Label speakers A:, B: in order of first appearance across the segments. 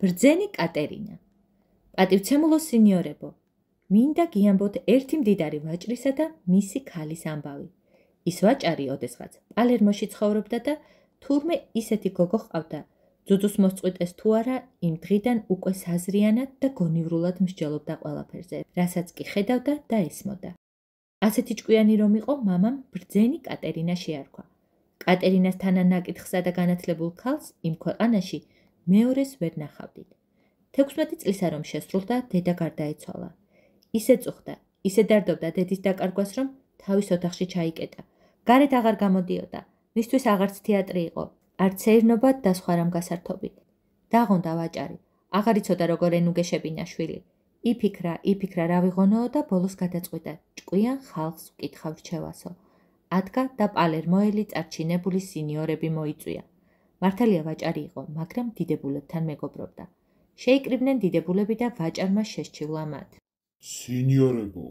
A: ბრძენი კატერინა. პატივცემულო სინიორებო, მინდა გიამბოთ ერთი მდიდარი ვაჭრისა და მისი ქალის ამბავი. ის ვაჭარი ოდესღაც პალერმოში ცხოვრობდა და თურმე ისეთი გოგო ჰყავდა, ძუძუს მოსწყვიტეს თუ არა, იმ დღიდან უკვე საზრიანად და გონივრულად მსჯელობდა ყველაფერზე, რასაც კი ხედავდა და ესმოდა. ასეთი ჭკვიანი რომ იყო, მამამ ბრძენი კატერინა შეარქვა. კატერინას თანანაკითხსა და განათლებულ ქალს იმ ქვეყანაში მეორეს ვერ ნახავდით. 16 წლისა რომ შესრულდა, დედა გარდაეცვალა. ისე წუხდა, ისე დარდობდა დედის დაკარგვას, რომ თავის ოთახში ჩაიკეტა. გარეთ აღარ გამოდიოდა, მისთვის აღარც თეატრი იყო, არც ერნობა და სხვა რამ გასართობი. დაღონდა ვაჭარი, აღარ იცოდა როგორ ენუგეშებინა შვილი. იფიქრა რა ვიღონოო და ბოლოს გადაწყვიტა, ჭკვიან ხალხს ვკითხავ რჩევასო. ადგა და პალერმოელი წარჩინებული სინიორები მოიწვია. მართალია ვაჭარი იყო, მაგრამ დიდებულებთან მეგობრობდა. შეიკრიბნენ დიდებულები და ვაჭარმა შესჩივლა მათ.
B: სინიორებო,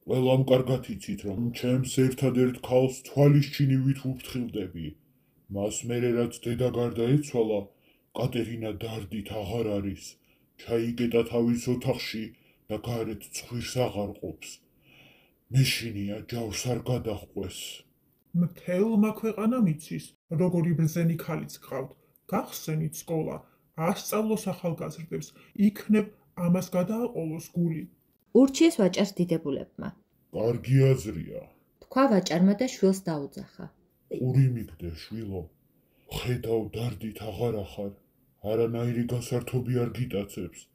B: ყველამ კარგად იცით, რომ ჩემს ერთადერთ ქალს თვალისჩინივით ვუფრთხილდები. მას მერე რაც დედა გარდაეცვალა, კატერინა დარდით აღარ არის. ჩაიკეტა თავის ოთახში და გარეთ ცხვირს აღარ ყოფს. მეშინია ჯავს არ გადაჰყვეს.
C: მთელმა ქვეყანამ იცის, როგორი ბრძენი ქალიც გყავთ. გახსენით სკოლა, ასწავლოს ახალგაზრდებს, იქნებ ამას გადააყოლოს გული.
A: ურჩიეს ვაჭარს დიდებულებმა.
B: კარგი აზრია.
A: თქვა ვაჭარმა და შვილს დაუძახა.
B: ყური მიგდე, შვილო. ხედავ დარდით აღარ ახარ. არანაირი გასართობი არ გიტაცებს.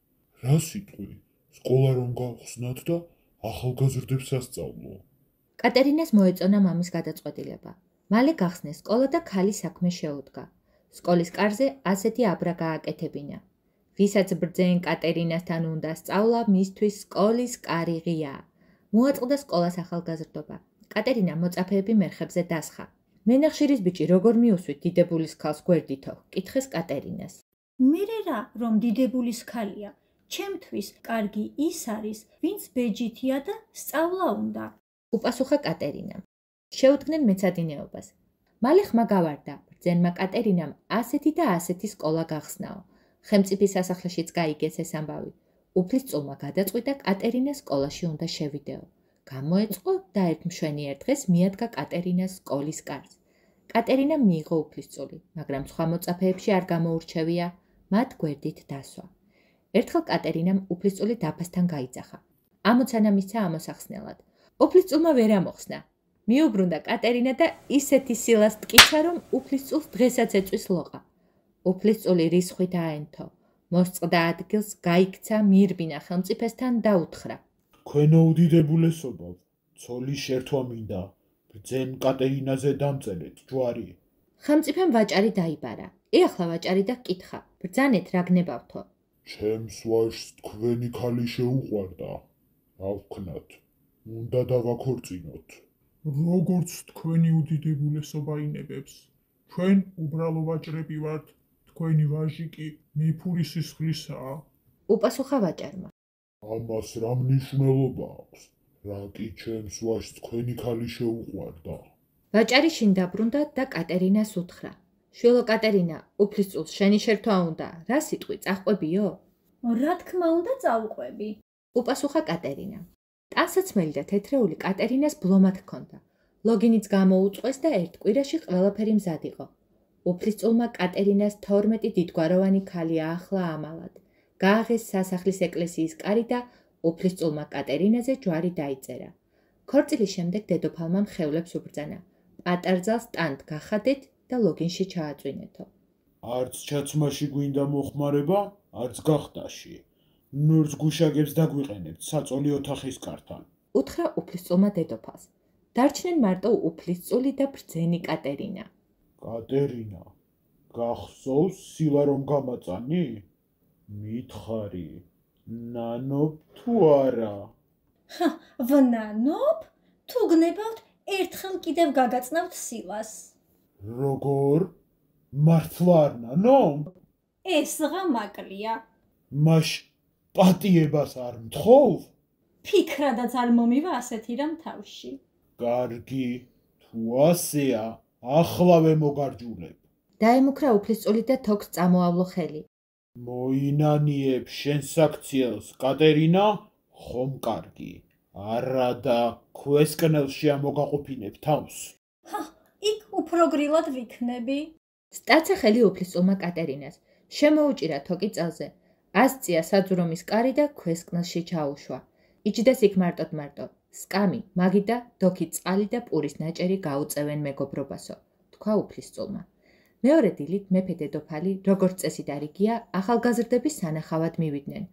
B: რა სიტყვი? სკოლა რომ გავხსნათ და ახალგაზრდებს ასწავლო.
A: კატერინას მოეწონა მამის გადაწყვეტილება. მალე გახსნეს სკოლა და ქალის საქმე შეუდგა. სკოლის კარზე ასეთი აბრა გააკეთებინა. ვისაც ბრძენ კატერინასთან უნდა სწავლა, მისთვის სკოლის კარი ღიაა. მოაწყდა სკოლას ახალგაზრდობა. კატერინა მოწაფეები მერხებზე დასხა. მენახშირის ბიჭი როგორ მიუსვით დიდებულის ქალს გვერდითო? კითხეს კატერინას.
D: მერე რა, რომ დიდებულის ქალია, ჩემთვის კარგი ის არის, ვინც ბეჯითია და სწავლა უნდა.
A: უპასუხა კატერინამ. შეუდგნენ მეცადინეობას. მალე ხმა გავარდა, ბრძენმა კატერინამ ასეთი და ასეთი სკოლა გახსნაო. ხელმწიფის სასახლეშიც გაიგეს ეს ამბავი. უფლისწულმა გადაწყვიტა კატერინას სკოლაში უნდა შევიდეო. გამოეწყო და ერთ მშვენიერ დღეს მიადგა კატერინას სკოლის კარს. კატერინამ მიიღო უფლისწული, მაგრამ სხვა მოწაფეებში არ გამოურჩევია, მათ გვერდით დასვა. ერთხელ კატერინამ უფლისწული დაფასთან გაიძახა. ამოცანა მისცა ამოსახსნელად. უფლისწულმა ვერ ამოხსნა. მიუბრუნდა კატერინა და ისეთი სილას ტკიცა, რომ უფლისწულს დღესაც ეწვის ლოყა. უფლისწული რისხვით აენთო. მოსწყდა ადგილს, გაიქცა, მიირბინა ხელმწიფესთან და უთხრა.
B: თქვენო უდიდებულესობავ, ცოლის შერთვა მინდა. ბრძენ კატერინაზე დამწერეთ ჯვარი.
A: ხელმწიფემ ვაჭარი დაიბარა. ეხლა ვაჭარი და კითხა, ბრძანეთ რა გნებავთო?
B: ჩემს ვაჟს თქვენი ქალი შეუყვარდა. ავქნათ. უნდა დავაქორწინოთ.
C: როგორც თქვენი უდიდებულესობა ინებებს. ჩვენ უბრალო ვაჭრები ვართ, თქვენი ვაჟი კი მეფური სისხლისაა.
A: უპასუხა ვაჭარმა.
B: ამას რა მნიშვნელობა აქვს? რა კი ჩემს ვაჟს თქვენი ქალი შეუყვარდა.
A: ვაჭარი შინ დაბრუნდა და კატერინას უთხრა. შვილო კატერინა, უფლისწულს შენი შერთვა უნდა, რა სიტყვი წაჰყვებიო?
D: რა თქმა უნდა წავყვები.
A: უპასუხა კატერინა. ტანსაცმელი და თეთრეული კატერინას ბლომად ჰქონდა. ლოგინიც გამოუწყვეს და ერთ კვირაში ყველაფერი მზად იყო. უფლისწულმა კატერინას 12 დიდგვაროვანი ქალი აახლა ამალად. გააღეს სასახლის ეკლესიის კარი და უფლისწულმა კატერინაზე ჯვარი დაიწერა. ქორწილის შემდეგ დედოფალმა მხევლებს უბრძანა. პატარძალს ტანთ გახადეთ და ლოგინში ჩააწვინეთო.
B: არც ჩაცმაში გვინდა მოხმარება, არც გახტაში. ნურს გუშაგებს დაგვიყენებთ საწოლი ოთახის კართან.
A: უთხრა უფლისწულმა დედოფალს. დარჩნენ მარტო უფლისწული და ბრძენი კატერინა.
B: კატერინა, გახსოვს სილა რომ გამაწანი? მითხარი, ნანობ თუ არა?
D: ვნანობ? თუ გნებავთ, ერთხელ კიდევ გაგაწნავთ სილას.
B: როგორ? მართლა არ ნანობ?
D: ეს ღამაკლია.
B: მაშ პატიებას არ მთხოვ?
D: ფიქრადაც არ მომივა ასეთი რამ თავში.
B: კარგი, თუ ასეა, ახლავე მოგარჯულებ.
A: დაემუქრა უფლისწული და თოქს წამოავლო ხელი.
B: მოინანიებ შენ საქციელს, კატერინა, ხომ კარგი. არა და ქვესკნელში ამოგაყოფინებ თავს.
D: იქ უფრო გრილად ვიქნები.
A: სტაცა ხელი უფლისწულმა კატერინას. შემოუჭირა თოკი წელზე. ასწია საძურომის კარი და ქვესკნელში ჩაუშვა. იჯდეს იქ მარტო. სკამი, მაგი და დოქი წყალი და პურის ნაჭერი გაუწევენ მეგობრობასო, თქვა უფლისწულმა. მეორე დილით მეფე დედოფალი, როგორც წესი დარიგია, ახალგაზრდების სანახავად მივიდნენ,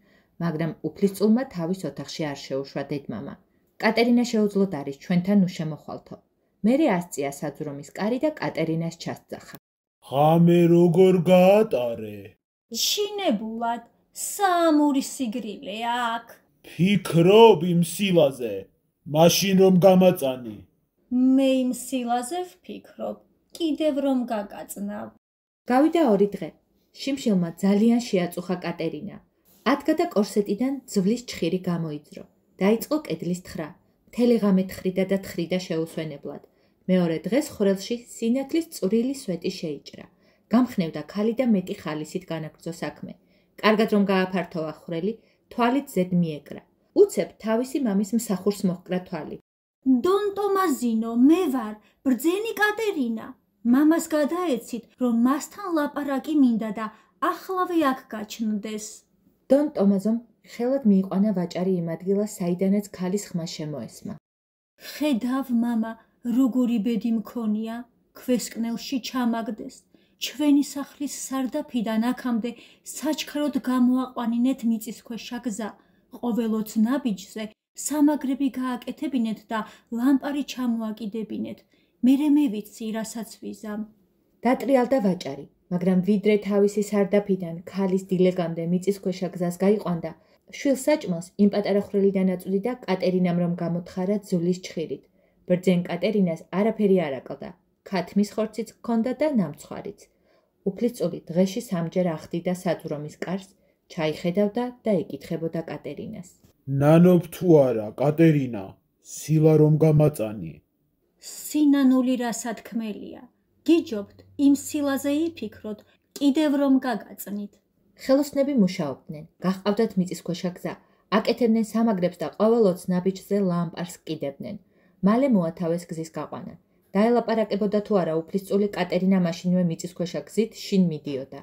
A: მაგრამ უფლისწულმა თავის ოთახში არ შეუშვა დედმამა. კატერინა შეუძლოდ არის ჩვენთან უშემოხვალთო. მერე ასწია საძურომის კარი და კატერინას ჩასძახა.
B: ღამე როგორ გაატარე?
D: შინებულად, საამური სიგრილე აქ.
B: ფიქრობ იმ სილაზე, მაშინ რომ გამაწანი.
D: მე იმ სილაზე ვფიქრობ, კიდევ რომ გაგაწნავ.
A: გავიდა 2 დღე. შიმშილმა ძალიან შეაწუხა კატერინა. ადგა და კორსეტიდან ძვლის ჩხირი გამოიძრო. დაიწყო კედლის თხრა. მთელი ღამე თხრიდა და თხრიდა შეუსვენებლად. მეორე დღეს ხვრელში სინათლის წვრილი სვეტი შეიჭრა. გამხნევდა ქალი და მეტი ხალისით განაგრძო საქმე. კარგად რომ გააფართოვა ხვრელი, თვალით ზედ მიეკრა. უცებ თავისი მამის მსახურს მოჰკრა თვალი.
D: დონ ტომაზინო, მე ვარ, ბრძენი კატერინა. მამას გადაეცით, რომ მასთან ლაპარაკი მინდა და ახლავე აქ გაჩნდეს.
A: დონ ტომაზომ ხელად მიიყვანა ვაჭარი იმ ადგილას, საიდანაც ქალის ხმა შემოესმა.
D: ხედავ, მამა, როგორი ბედი მქონია, ქვესკნელში ჩამაგდეს. ჩვენი სახლის სარდაფიდან აქამდე საჩქაროდ გამოაყვანინეთ მიწისქვეშა გზა. ყოველოც ნაბიჯზე სამაგრები გააკეთებინეთ და ლამპარი ჩამოაკიდებინეთ. მერე მე ვიცი, რასაც ვიზამ.
A: დატრიალდა ვაჭარი, მაგრამ ვიდრე თავისი სარდაფიდან ქალის დილეგამდე მიწისქვეშა გზას გაიყვანდა, შვილ საჭმელს იმ პატარა ხვრელიდან აწვდი და კატერინამ რომ გამოთხარა ძვლის ჩხირით. ბრძენ კატერინას არაფერი არ აკლდა. ქათმის ხორციც ჰქონდა და ნამცხვარიც. უფლისწული დღეში 3-ჯერ ახდიდა საძვრომის კარს, ჩაიხედავდა და ეკითხებოდა კატერინას.
B: ნანობ თუ არა, კატერინა, სილა რომ გამაწანი.
D: სინანული რასათქმელია. გიჯობთ იმ სილაზე იფიქროთ, კიდევ რომ გაგაწნით.
A: ხელოსნები მუშაობდნენ, გაჰყავდათ მიწისქვეშა გზა, აკეთებდნენ სამაგრებს და ყოველოც ნაბიჯზე ლამპარს კიდებდნენ. მალე მოათავეს გზის გაყვანა. დაელაპარაკებოდა თუ არა უფლისწული კატერინა მაშინვე მიწისქვეშა გზით შინ მიდიოდა.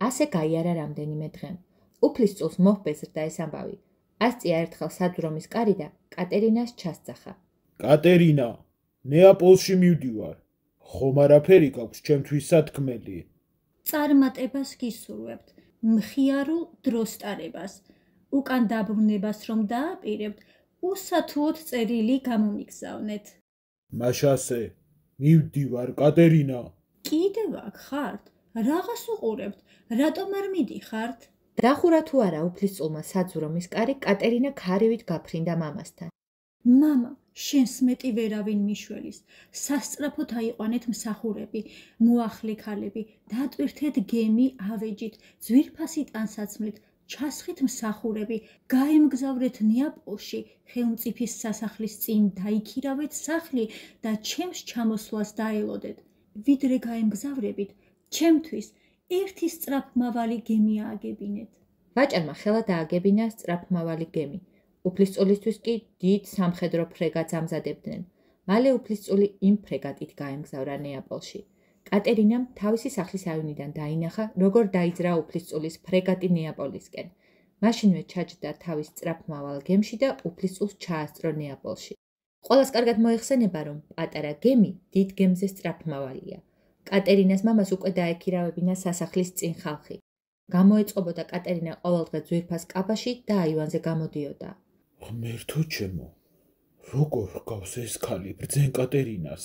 A: ასე გაიარა რამდენიმე დღე. უფლისწულს მოჰბეზრდა ეს ამბავი. ასწია ერთხელ საძვრომის კარი და კატერინას ჩასძახა.
B: კატერინა, ნეაპოლში მივდივარ. ხომ არაფერი გაქვს ჩემთვის სათქმელი?
D: წარმატებას გისურვებთ, მხიარულ დროსტარებას. უკან დაბრუნებას რომ დააპირებთ, უსათუოდ წერილი გამომიგზავნეთ.
B: მაშასე, მივდივარ, კატერინა.
D: კიდევ აქ ხართ? რაღაც უყურებთ, რატომ არ მიდიხართ?
A: დახურა თუ არა უფლისწულმა საძვრომის კარი, კატერინა ქარივით გაფრინდა მამასთან.
D: მამა, შენს მეტი ვერავინ მიშველის. სასწრაფოდ აიყვანეთ მსახურები, მოახლე ქალები, დატვირთეთ გემი ავეჯით, ძვირფასი ტანსაცმლით, ჩასხით მსახურები, გაემგზავრეთ ნეაპოლში, ხელმწიფის სასახლის წინ დაიქირავეთ სახლი და ჩემს ჩამოსვლას დაელოდეთ. ვიდრე გაემგზავრებით, ჩემთვის ერთი სწრაფმავალი გემი ააგებინეთ.
A: ვაჭარმა ხელად ააგებინა სწრაფმავალი გემი. უფლისწულისთვის კი დიდ სამხედრო ფრეგატს ამზადებდნენ. მალე უფლისწული იმ ფრეგატით გაემგზავრა ნეაპოლში. კატერინამ თავისი სახლის აივნიდან დაინახა, როგორ დაიძრა უფლისწულის ფრეგატი ნეაპოლისკენ. მაშინვე ჩაჯდა თავის სწრაფმავალ გემში და უფლისწულს ჩაასწრო ნეაპოლში. ყველას კარგად მოიხსენება, რომ პატარა გემი დიდ გემზე სწრაფმავალია. კატერინას მამას უკვე დაექირავებინა სასახლის წინ ხალხი. გამოეწყობოდა კატერინა ყოველდღე ძვირფას კაბაში და აივანზე გამოდიოდა.
B: ღმერთო ჩემო, როგორ ჰგავს ეს ქალი ბრძენ კატერინას?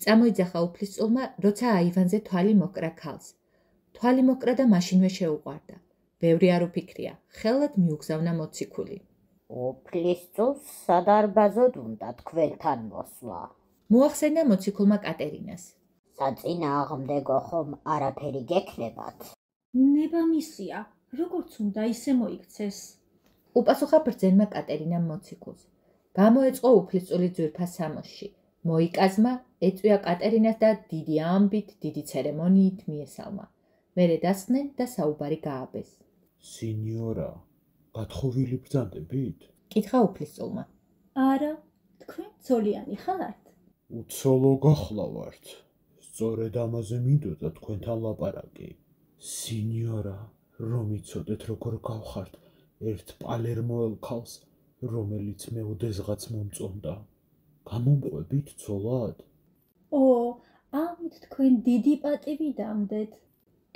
A: წამოიძახა უფლისწულმა, როცა აივანზე თვალი მოკრა ქალს. თვალი მოკრა და მაშინვე შეუყვარდა. ბევრი არ უფიქრია, ხელად მიუგზავნა მოციქული.
E: უფლისწულს სადარბაზოდ უნდა თქვენთან მოსვლა.
A: მოახსენა მოციქულმა კატერინას.
E: საწინააღმდეგო ხომ არაფერი გექნებათ?
D: ნება მისია, როგორც უნდა ისე მოიქცეს.
A: უპასუხა ბრძენმა კატერინამ მოციქულს. გამოეწყო უფლისწული ძვირფას სამოსში. მოიკაზმა, ეწვია კატერინას და დიდი ამბით, დიდი ცერემონიით მიესალმა. მერე დასხდნენ და საუბარი გააბეს.
B: სინიორა, გათხოვილი ბრძანდებით?
A: კითხა უფლისწულმა.
D: არა, თქვენ ცოლიანი ხართ?
B: უცოლო გახლავართ. სწორედ ამაზე მინდოდა თქვენთან ლაპარაკი. სინიორა, რომ იცოდეთ როგორ გავხართ ერთ პალერმოელ ქალს, რომელიც მე ოდესღაც მომწონდა. გამომყვებით ცოლად?
D: ო, ამით თქვენ დიდი პატივი დამდეთ.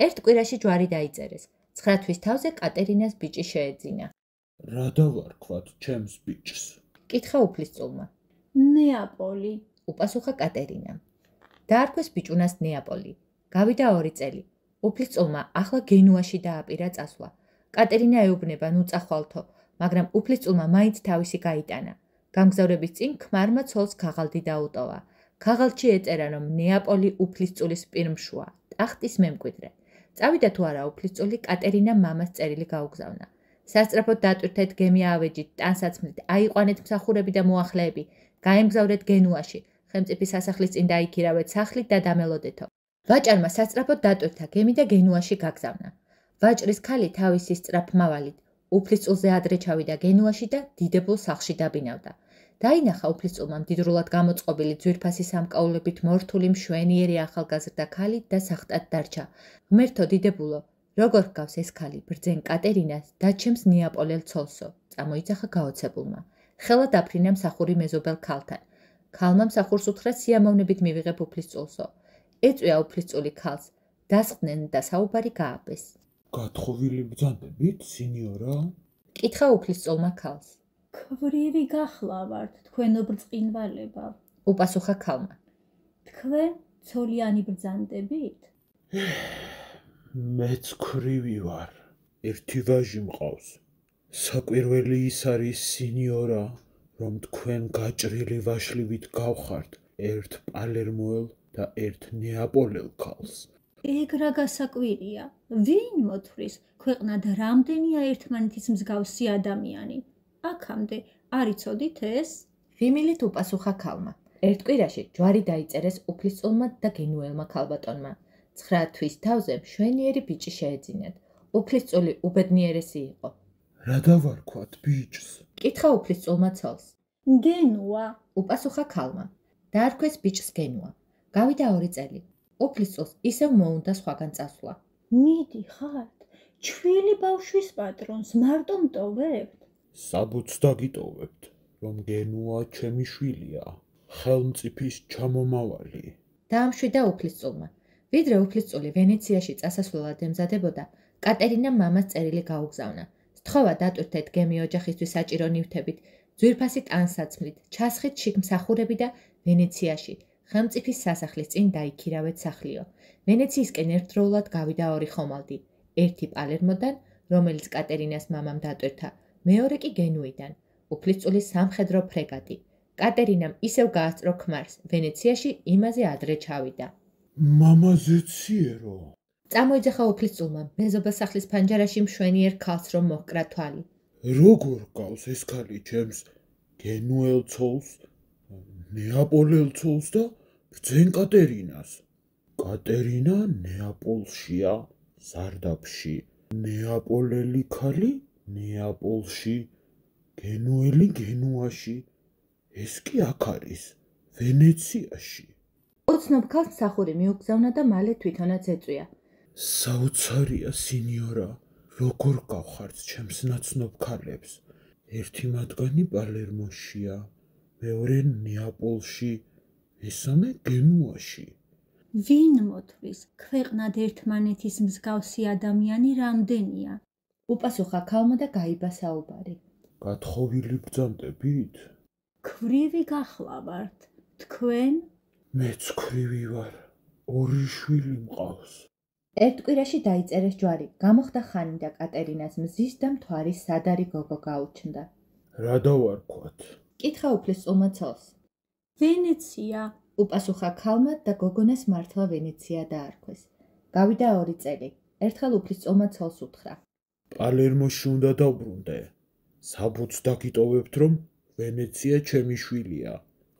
A: ერთ კვირაში ჯვარი დაიწერეს. 9 თვის თავზე კატერინას ბიჭი შეეძინა.
B: რა დავარქვათ ჩემს ბიჭს?
A: კითხა უფლისწულმა.
D: ნეაპოლი.
A: უპასუხა კატერინამ. დაარქვეს ბიჭუნას ნეაპოლი. გავიდა 2 წელი. უფლისწულმა ახლა გენუაში დააპირა წასვლა. კატერინა ეუბნება ნუ წახვალთო, მაგრამ უფლისწულმა მაინც თავისი გაიტანა. გამგზავრების წინ ქმარმა ცოლს ქაღალდი დაუტოვა. ქაღალდში ეწერა, რომ ნეაპოლი უფლისწულის პირმშუა, ტახტის მემკვიდრე. წავიდა თუ არა უფლისწული, კატერინამ მამას წერილი გაუგზავნა. სასწრაფოდ დატვირთეთ გემი ავეჯით, ტანსაცმლით, აიყვანეთ მსახურები და მოახლეები, გაემგზავრეთ გენუაში, ხელმწიფის სასახლის წინ დაიქირავეთ სახლით და დამელოდეთო. ვაჭარმა სასწრაფოდ დატვირთა გემი და გენუაში გაგზავნა. ვაჭრის ქალი თავისი სწრაფმავალით უფლისწულზე ადრე ჩავიდა გენუაში და დიდებულ სახლში დაბინავდა. დაინახა უფლისწულმა მდიდრულად გამოწყობილი ძვირფასი სამკაულებით მორთული მშვენიერი ახალგაზრდა ქალი და სახტად დარჩა. ღმერთო დიდებულო, როგორ გავს ეს ქალი ბრძენ კატერინას და ჩემს ნეაპოლელ ცოლსო, წამოიძახა გაოცებულმა. ხელა დაფრინა მსახური მეზობელ ქალთან. ქალმა მსახურს უთხრა სიამოვნებით მივიღებ უფლისწულსო. ეწვია უფლისწული ქალს, დასხდნენ და საუბარი გააბეს.
B: გათხოვილი ბრძანდებით, სინიორა?
A: კითხა უფლისწულმა ქალს.
D: ქვრივი გახლავართ თქვენო ბრწყინვალება.
A: უპასუხა ქალმა.
D: თქვენ ცოლიანი ბრძანდებით?
B: მეც ქვრივი ვარ. ერთი ვაჟი მყავს. საკვირველი ის არის, სინიორა, რომ თქვენ გაჭრილი ვაშლივით გავხართ ერთ პალერმოელ და ერთ ნეაპოლელ ქალს.
D: ეგ რა გასაკვირია. ვინ მოთვლის, ქვეყნად რამდენია ერთმანეთის მსგავსი ადამიანი? აქამდე არ იცოდით ეს?
A: ვიმილით უპასუხა ქალმა. ერთ კვირაში ჯვარი დაიწერეს უფლისწულმა და გენუელმა ქალბატონმა. 9 თვის თავზე მშვენიერი ბიჭი შეეძინათ. უფლისწული უბედნიერესი იყო.
B: რა დავარქვათ ბიჭს?
A: კითხა უფლისწულმა ცოლს.
D: გენუა.
A: უპასუხა ქალმა. დაარქვეს ბიჭს გენუა. გავიდა 2 წელი. უფლისწულს ისევ მოუნდა სხვაგან წასვლა.
D: მიდი ხართ, ჩვილი ბავშვის პატრონს მარტო მტოვებთ?
B: საბუთს დაგიტოვებთ, რომ გენუა ჩემი შვილია, ხელმწიფის ჩამომავალი.
A: დაამშვიდა უფლისწულმა. ვიდრე უფლისწული ვენეციაში წასასვლელად ემზადებოდა, კატერინა მამას წერილი გაუგზავნა. სთხოვა დატვირთეთ გემი ოჯახისთვის საჭირო ნივთებით, ძვირფასი ტანსაცმლით, ჩასხით შიგ მსახურები და ვენეციაში, ხელმწიფის სასახლის წინ დაიქირავეთ სახლიო. ვენეციისკენ ერთდროულად გავიდა 2 ხომალდი, ერთი პალერმოდან, რომელიც კატერინას მამამ დატვირთა, მეორე კი გენუიდან, უფლისწულის სამხედრო ფრეგატი. კატერინამ ისევ გაასწრო ქმარს, ვენეციაში იმაზე ადრე ჩავიდა.
B: მამაზეციერო.
A: წამოიძახა უფლისწულმა მეზობელ სახლის ფანჯარაში მშვენიერ ქალს რომ მოჰკრა თვალი.
B: როგორ გავს ეს ქალი ჩემს გენუელ ცოლს, ნეაპოლელ ცოლს და ბრძენ კატერინას? კატერინა ნეაპოლშია, სარდაფში. ნეაპოლელი ქალი ნეაპოლში, გენუელი გენუაში. ეს კი აქ არის, ვენეციაში.
A: ოცნობ ქალს მსახური მიუგზავნა და მალე თვითონაც ეწვია.
B: საოცარია, სინიორა, როგორ გავხართ ჩემს ნაცნობ ქალებს? ერთი მათგანი პალერმოშია, მეორე ნეაპოლში, მესამე გენუაში.
D: ვინ მოთვლის, ქვეყნად ერთმანეთის მსგავსი ადამიანი რამდენია?
A: უპასუხა ქალმა და გაიბა საუბარი.
B: გათხოვილი ბრძანდებით?
D: ქვრივი გახლავართ. თქვენ?
B: მეც ქვრივი ვარ. 2 შვილი მყავს.
A: ერთ კვირაში დაიწერეს ჯვარი, გამოხდა ხანი და კატერინას მზის და მთვარის სადარი გოგო გაუჩნდა.
B: რა დავარქვათ?
A: კითხა უფლისწულმა ცოლს.
D: ვენეცია.
A: უპასუხა ქალმა და გოგონას მართლა ვენეცია დაარქვეს. გავიდა 2 წელი. ერთხელ უფლისწულმა ცოლს უთხრა.
B: პალერმოში უნდა დავბრუნდე. საბუთს დაგიტოვებთ, რომ ვენეცია ჩემი შვილია,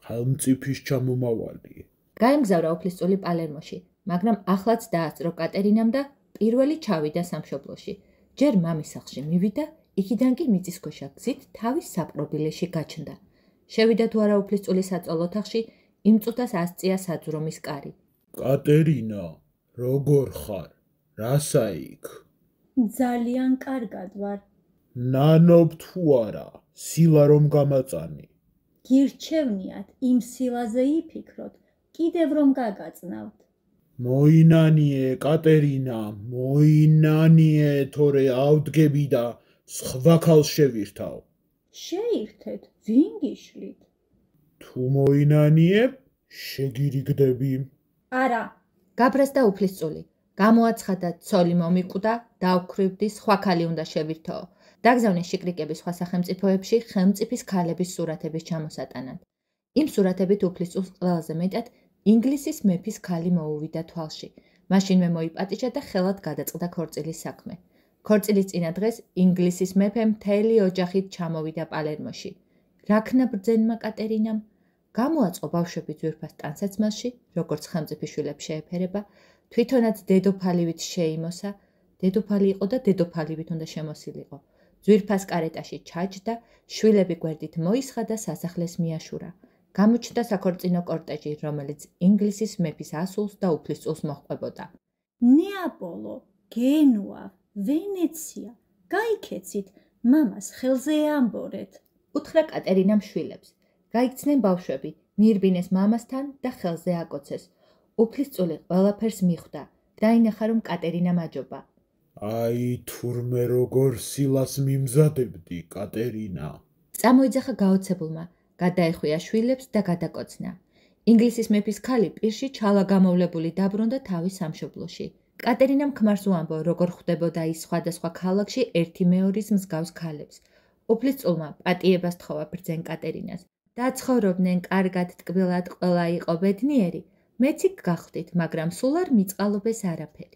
B: ხელმწიფის ჩამომავალი.
A: გაემგზავრა უფლისწული პალერმოში, მაგრამ ახლაც დაასწრო კატერინამ და პირველი ჩავიდა სამშობლოში. ჯერ მამის სახლში მივიდა, იქიდან კი მიწისქვეშა გზით თავის საპყრობილეში გაჩნდა. შევიდა თუ არა უფლისწული საწოლ ოთახში, იმ წუთას ასწია საძრომის კარი.
B: კატერინა, როგორ ხარ? რასა იქ?
D: ძალიან კარგად ვარ.
B: ნანობ თუ არა, სილა რომ გამაწანი.
D: გირჩევნიათ იმ სილაზე იფიქროთ, კიდევ რომ გაგაწნავთ.
B: მოინანიე, კატერინა, მოინანიე, თორე ავდგები და სხვა ქალს შევირთავ.
D: შეირთეთ, ვინ გიშლით?
B: თუ მოინანიებ, შეგირიგდები.
D: არა,
A: გაბრაზდა უფლისწული. გამოაცხადა, ცოლი მომიკვდა, დავქვრივდი, სხვა ქალი უნდა შევირთოო. დაგზავნეს შიკრიკების სხვა სახელმწიფოებში ხელმწიფის ქალების სურათების ჩამოსატანად. იმ სურათებით უფლისწულს ყველაზე მეტად ინგლისის მეფის ქალი მოუვიდა თვალში. მაშინვე მოიპატიჟა და ხელად გადაწყდა ქორწილის საქმე. ქორწილის წინა დღეს ინგლისის მეფე მთელი ოჯახით ჩამოვიდა პალერმოში. რაქნა ბრძენმა კატერინამ? გამოაწყო ბავშვები ძვირფას ტანსაცმელში, როგორც ხელმწიფის შვილებს შეეფერება, თვითონაც დედოფალივით შეიმოსა, დედოფალი იყო და დედოფალივით უნდა შემოსილიყო. ძვირფას კარეტაში ჩაჯდა, შვილები გვერდით მოისხა და სასახლეს მიაშურა. გამოჩნდა საქორწინო კორტეჟი, რომელიც ინგლისის მეფის ასულს და უფლისწულს მოჰყვებოდა.
D: ნეაპოლო, გენუა, ვენეცია. გაიქეცით, მამას ხელზე ამბორეთ.
A: უთხრა კატერინამ შვილებს. გაიქცნენ ბავშვები, მიირბინეს მამასთან და ხელზე აკოცეს. უფლისწული ყველაფერს მიხვდა. დაინახა, რომ კატერინა მაჯობა.
B: აი, თურმე როგორ სილას მიმზადებდი, კატერინა.
A: წამოიძახა გაოცებულმა, გადაეხვია შვილებს და გადაკოცნა. ინგლისის მეფის ქალი პირში ჩალა გამოვლებული დაბრუნდა თავის სამშობლოში. კატერინამ ქმარს უამბო, როგორ ხვდებოდა ის სხვადასხვა ქალაქში ერთი მეორის მსგავს ქალებს. უფლისწულმა პატიებას თხოვა ბრძენ კატერინას. დაცხოვრობდნენ კარგად ტკბილად, ყველა იყო ბედნიერი. მეც იქ გახდით, მაგრამ სულ არ მიწყალობეს არაფერი.